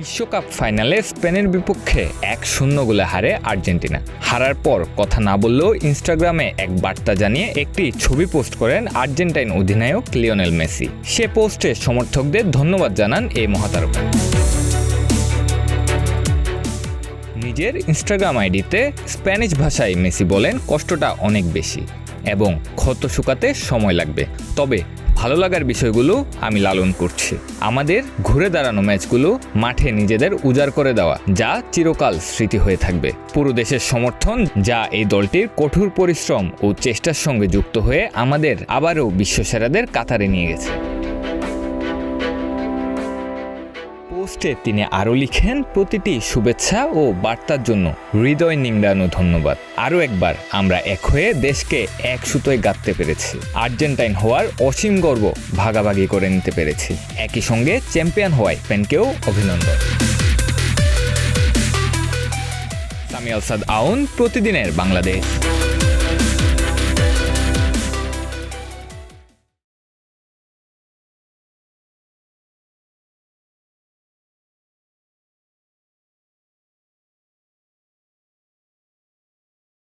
বিশ্বকাপ ফাইনালে স্পেনের বিপক্ষে 1-0 গোলে হারে আর্জেন্টিনা। হারার পর কথা না বললেও ইনস্টাগ্রামে এক বার্তা জানিয়ে একটি ছবি পোস্ট করেন আর্জেন্টাইন অধিনায়ক লিওনেল মেসি। সে পোস্টে সমর্থকদের ধন্যবাদ জানান এই মহাতারকা। নিজের ইনস্টাগ্রাম আইডিতে স্প্যানিশ ভাষায় মেসি বলেন, কষ্টটা অনেক বেশি এবং ক্ষত শুকাতে সময় লাগবে, তবে ভালো লাগার বিষয়গুলো আমি লালন করছি। আমাদের ঘুরে দাঁড়ানো ম্যাচগুলো মাঠে নিজেদের উজাড় করে দেওয়া, যা চিরকাল স্মৃতি হয়ে থাকবে। পুরো দেশের সমর্থন, যা এই দলটির কঠোর পরিশ্রম ও চেষ্টার সঙ্গে যুক্ত হয়ে আমাদের আবারও বিশ্বসেরাদের কাতারে নিয়ে গেছে। পোস্টে তিনি আরও লিখেন, প্রতিটি শুভেচ্ছা ও বার্তার জন্য হৃদয় নিংড়ানো ধন্যবাদ। আরও একবার আমরা এক হয়ে দেশকে এক সুতোয় গাঁথতে পেরেছি। আর্জেন্টাইন হওয়ার অসীম গর্ব ভাগাভাগি করে নিতে পেরেছি। একই সঙ্গে চ্যাম্পিয়ন হওয়ায় ফ্যানকেও অভিনন্দন। সামি আল সাদ আউন, প্রতিদিনের বাংলাদেশ।